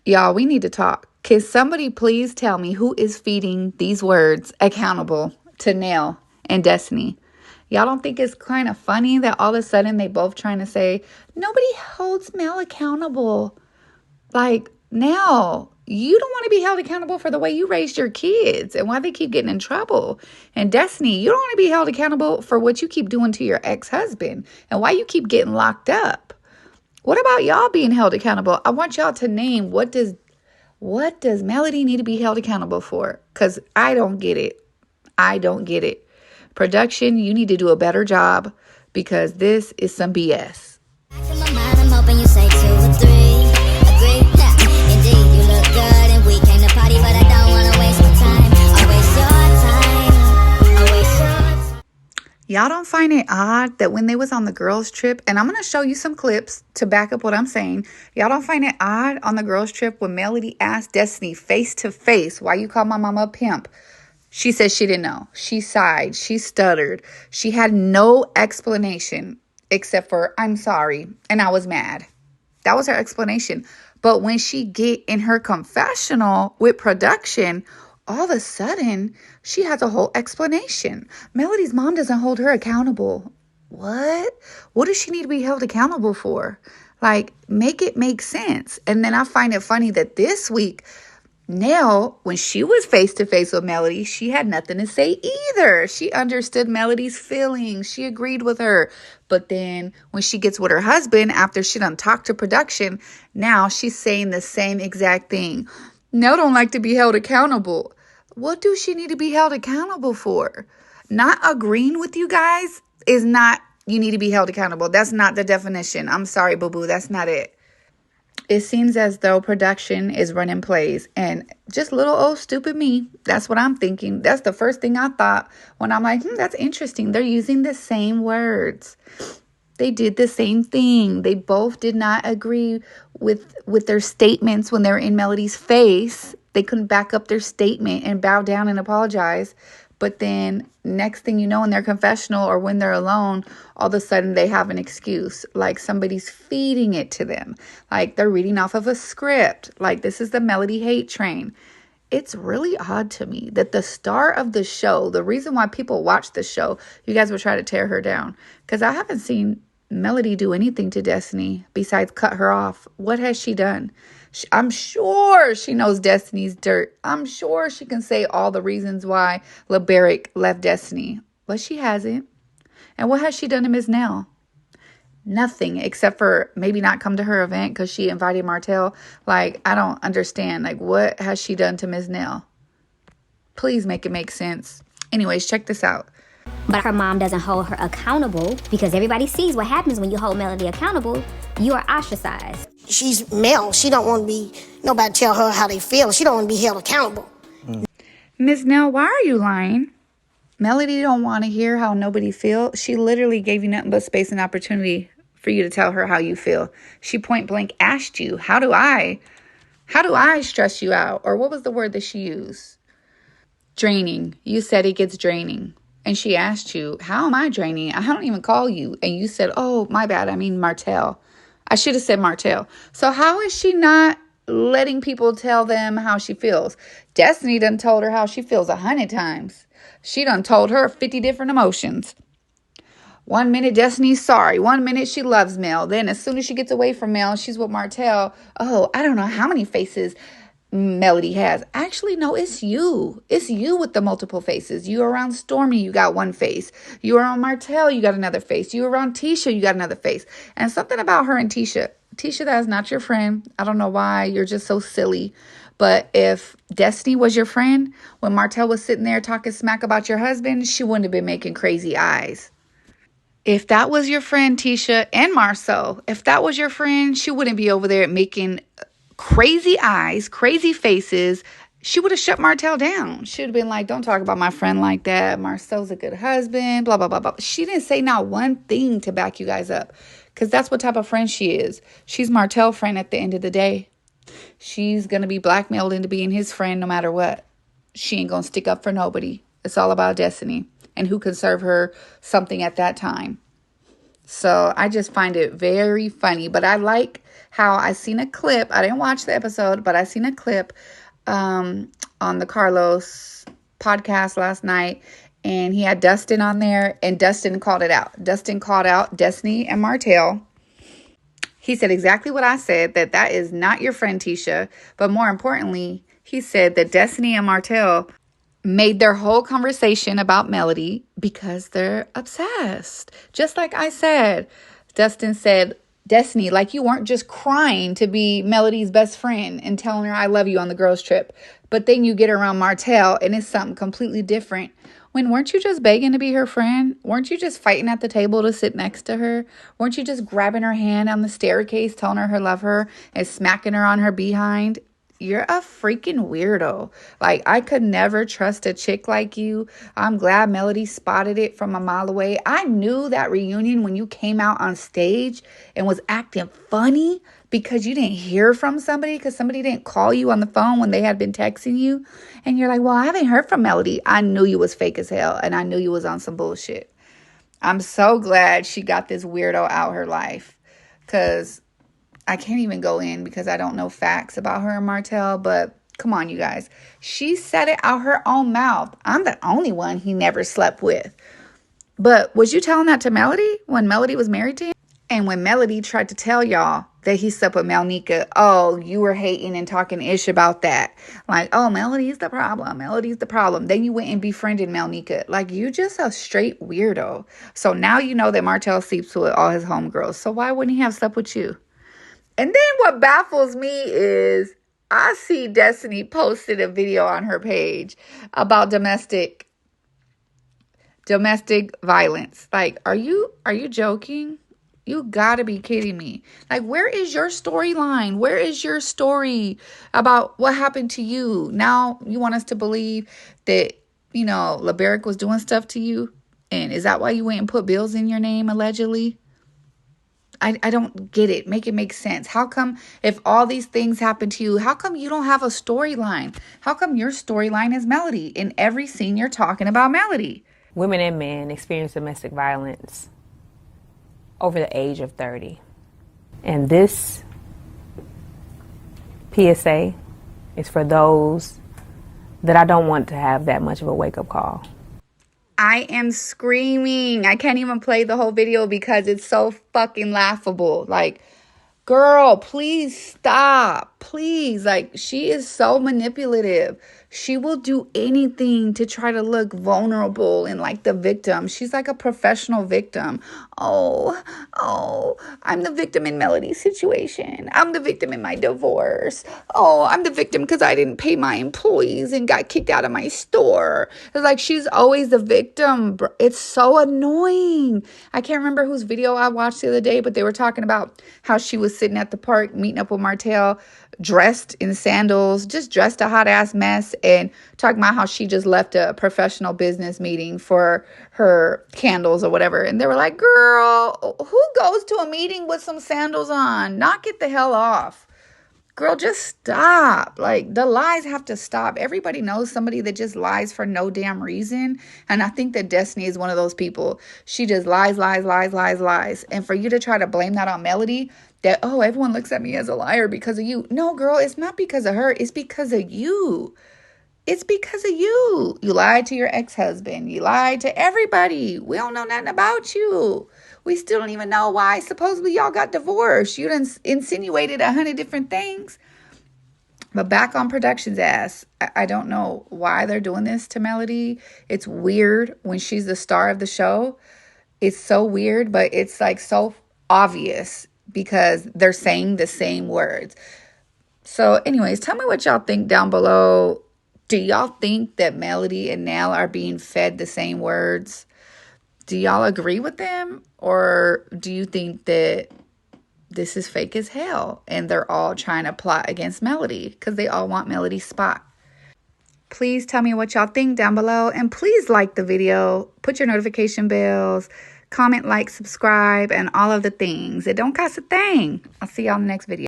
Y'all, we need to talk. Can somebody please tell me who is feeding these words accountable to Nell and Destiny? Y'all don't think it's kind of funny that all of a sudden they both trying to say, nobody holds Mel accountable. Like, Nell, you don't want to be held accountable for the way you raised your kids and why they keep getting in trouble. And Destiny, you don't want to be held accountable for what you keep doing to your ex-husband and why you keep getting locked up. What about y'all being held accountable? I want y'all to name what does Melody need to be held accountable for? Because I don't get it. I don't get it. Production, you need to do a better job because this is some BS. I'm hoping you say 2 or 3. Agree? Yeah, indeed, you look good and we came to party, but I don't want to waste my time. I'll waste your time. Y'all don't find it odd that when they was on the girls trip, and I'm going to show you some clips to back up what I'm saying. Y'all don't find it odd on the girls trip when Melody asked Destiny face to face, why you call my mama a pimp? She said she didn't know. She sighed. She stuttered. She had no explanation except for, I'm sorry, and I was mad. That was her explanation. But when she get in her confessional with production, all of a sudden, she has a whole explanation. Melody's mom doesn't hold her accountable. What? What does she need to be held accountable for? Like, make it make sense. And then I find it funny that this week, Nell, when she was face to face with Melody, she had nothing to say either. She understood Melody's feelings. She agreed with her. But then when she gets with her husband, after she done talked to production, now she's saying the same exact thing. Nell don't like to be held accountable. What do she need to be held accountable for? Not agreeing with you guys is not, you need to be held accountable. That's not the definition. I'm sorry, boo-boo. That's not it. It seems as though production is running plays and just little old stupid me. That's what I'm thinking. That's the first thing I thought when I'm like, that's interesting. They're using the same words. They did the same thing. They both did not agree with their statements when they were in Melody's face. They couldn't back up their statement and bow down and apologize. But then next thing you know, in their confessional or when they're alone, all of a sudden they have an excuse. Like somebody's feeding it to them. Like they're reading off of a script. Like this is the Melody hate train. It's really odd to me that the star of the show, the reason why people watch the show, you guys will try to tear her down. Because I haven't seen Melody do anything to Destiny besides cut her off. What has she done? I'm sure she knows Destiny's dirt. I'm sure she can say all the reasons why LeBaric left Destiny. But she hasn't. And what has she done to Ms. Nell? Nothing, except for maybe not come to her event because she invited Martell. Like, I don't understand. Like, what has she done to Ms. Nell? Please make it make sense. Anyways, check this out. But her mom doesn't hold her accountable because everybody sees what happens when you hold Melody accountable. You are ostracized. She's Mel. She don't want to be, nobody tell her how they feel. She don't want to be held accountable. Ms. Nell, why are you lying? Melody don't want to hear how nobody feels. She literally gave you nothing but space and opportunity for you to tell her how you feel. She point blank asked you, how do I stress you out? Or what was the word that she used? Draining. You said it gets draining. And she asked you, how am I draining? I don't even call you. And you said, oh, my bad. I mean, Martell. I should have said Martell. So how is she not letting people tell them how she feels? Destiny done told her how she feels 100 times. She done told her 50 different emotions. 1 minute, Destiny's sorry. 1 minute, she loves Mel. Then as soon as she gets away from Mel, she's with Martell. Oh, I don't know how many faces Melody has. Actually, no, it's you. It's you with the multiple faces. You around Stormy, you got one face. You around Martell, you got another face. You around Tisha, you got another face. And something about her and Tisha. Tisha, that is not your friend. I don't know why. You're just so silly. But if Destiny was your friend, when Martell was sitting there talking smack about your husband, she wouldn't have been making crazy eyes. If that was your friend, Tisha and Marceau, if that was your friend, she wouldn't be over there making crazy eyes, crazy faces. She would have shut Martell down. She would have been like, don't talk about my friend like that. Marcel's a good husband, blah, blah, blah, blah. She didn't say not one thing to back you guys up because that's what type of friend she is. She's Martell's friend at the end of the day. She's going to be blackmailed into being his friend no matter what. She ain't going to stick up for nobody. It's all about Destiny and who can serve her something at that time. So I just find it very funny. But I like how I seen a clip. I didn't watch the episode, but I seen a clip on the Carlos podcast last night, and he had Dustin on there, and Dustin called it out. Dustin called out Destiny and Martell. He said exactly what I said, that is not your friend Tisha, but more importantly, he said that Destiny and Martell made their whole conversation about Melody because they're obsessed. Just like I said, Dustin said, Destiny, like you weren't just crying to be Melody's best friend and telling her I love you on the girls trip, but then you get around Martell and it's something completely different. When weren't you just begging to be her friend? Weren't you just fighting at the table to sit next to her? Weren't you just grabbing her hand on the staircase, telling her love her and smacking her on her behind? You're a freaking weirdo. Like, I could never trust a chick like you. I'm glad Melody spotted it from a mile away. I knew that reunion when you came out on stage and was acting funny because you didn't hear from somebody, because somebody didn't call you on the phone when they had been texting you. And you're like, well, I haven't heard from Melody. I knew you was fake as hell, and I knew you was on some bullshit. I'm so glad she got this weirdo out her life, because I can't even go in because I don't know facts about her and Martell, but come on, you guys. She said it out her own mouth. I'm the only one he never slept with. But was you telling that to Melody when Melody was married to him? And when Melody tried to tell y'all that he slept with Melnica, oh, you were hating and talking ish about that. Like, oh, Melody's the problem. Melody's the problem. Then you went and befriended Melnica. Like, you just a straight weirdo. So now you know that Martell sleeps with all his homegirls. So why wouldn't he have slept with you? And then what baffles me is I see Destiny posted a video on her page about domestic violence. Like, are you joking? You gotta be kidding me. Like, where is your storyline? Where is your story about what happened to you? Now you want us to believe that, LeBerick was doing stuff to you? And is that why you went and put bills in your name, allegedly? I don't get it. Make it make sense. How come if all these things happen to you, how come you don't have a storyline? How come your storyline is Melody? In every scene you're talking about Melody. Women and men experience domestic violence over the age of 30. And this PSA is for those that I don't want to have that much of a wake-up call. I am screaming. I can't even play the whole video because it's so fucking laughable. Like, girl, please stop. Please. Like, she is so manipulative. She will do anything to try to look vulnerable and like the victim. She's like a professional victim. Oh, I'm the victim in Melody's situation. I'm the victim in my divorce. Oh, I'm the victim because I didn't pay my employees and got kicked out of my store. It's like she's always the victim. It's so annoying. I can't remember whose video I watched the other day, but they were talking about how she was sitting at the park meeting up with Martell, dressed in sandals, just dressed a hot ass mess, and talking about how she just left a professional business meeting for her candles or whatever. And they were like, girl, who goes to a meeting with some sandals on? Knock it the hell off. Girl, just stop. Like, the lies have to stop. Everybody knows somebody that just lies for no damn reason. And I think that Destiny is one of those people. She just lies. And for you to try to blame that on Melody, that, oh, everyone looks at me as a liar because of you. No, girl, it's not because of her. It's because of you. It's because of you. You lied to your ex-husband. You lied to everybody. We don't know nothing about you. We still don't even know why supposedly y'all got divorced. You done insinuated 100 different things. But back on production's ass. I don't know why they're doing this to Melody. It's weird when she's the star of the show. It's so weird, but it's like so obvious because they're saying the same words. So anyways, tell me what y'all think down below. Do y'all think that Melody and Nell are being fed the same words? Do y'all agree with them? Or do you think that this is fake as hell and they're all trying to plot against Melody because they all want Melody's spot? Please tell me what y'all think down below. And please like the video. Put your notification bells. Comment, like, subscribe, and all of the things. It don't cost a thing. I'll see y'all in the next video.